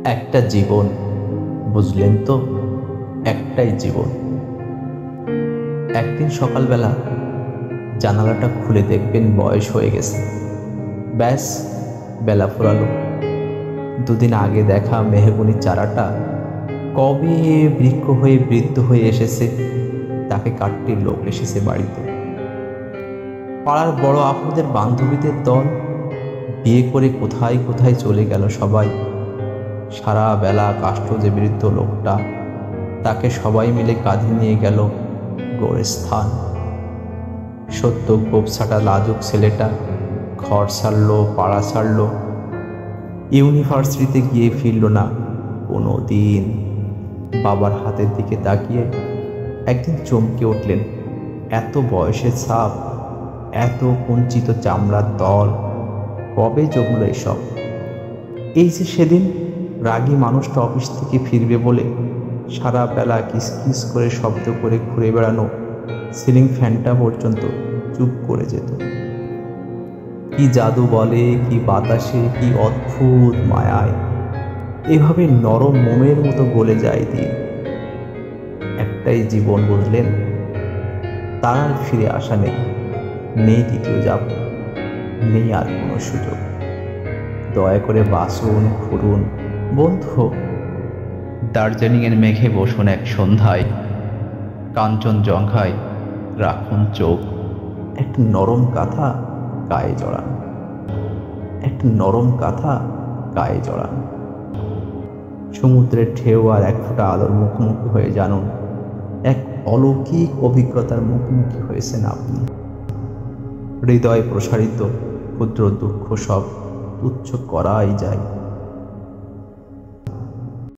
একটা জীবন, বুঝলেন তো? একটাই জীবন। একদিন সকালবেলা জানালাটা খুলে দেখবেন বয়স হয়ে গেছে। ব্যাস, বেলা ফুরালো। দুদিন আগে দেখা মেহগনির চারাটা কবে বৃক্ষ হয়ে বৃদ্ধ হয়ে এসেছে, তাকে কাটতে লোক এসেছে বাড়িতে। পাড়ার বড় আপুদের বান্ধবীদের দল বিয়ে করে কোথায় কোথায় চলে গেল সবাই। সারা বেলা কাষ্ঠ যে বৃদ্ধ লোকটা, তাকে সবাই মিলে কাঁধে নিয়ে গেল গোরস্থান। সত্য গোপসাটা লাজুক ছেলেটা ঘর ছাড়ল, পাড়া ছাড়ল, ইউনিভার্সিটিতে গিয়ে ফিরল না কোনো দিন। বাবার হাতের দিকে তাকিয়ে একদিন চমকে উঠলেন। এত বয়সের ছাপ, এত কুঞ্চিত চামড়ার দল, কবে জমলো এসব? এই যে সেদিন রাগী মানুষটা অফিস থেকে ফিরবে বলে সারা বেলা কিসকিস করে শব্দ করে ঘুরে বেড়ানো সিলিং ফ্যানটা পর্যন্ত চুপ করে যেত। কি জাদু বলে, কি বাতাসে, কি অদ্ভুত মায়ায় এভাবে নরম মোমের মতো গলে যায় দিন। একটাই জীবন, বুঝলেন? তার আর ফিরে আসা নেই, নেই দ্বিতীয় যাব, নেই আর কোনো সুযোগ। দয়া করে বাসুন, ঘুরুন বন্ধু। দার্জিলিংয়ের মেঘে বসুন এক সন্ধ্যায়, কাঞ্চনজঙ্ঘায় রাখুন চোখ। একটা নরম কাঁথা গায়ে জড়ান, একটা নরম কাঁথা গায়ে জড়ান। সমুদ্রের ঢেউ আর এক ফোঁটা আলোর মুখোমুখি হয়ে জানুন, এক অলৌকিক অভিজ্ঞতার মুখোমুখি হয়েছেন আপনি। হৃদয় প্রসারিত ক্ষুদ্র দুঃখ সব তুচ্ছ করাই যায়।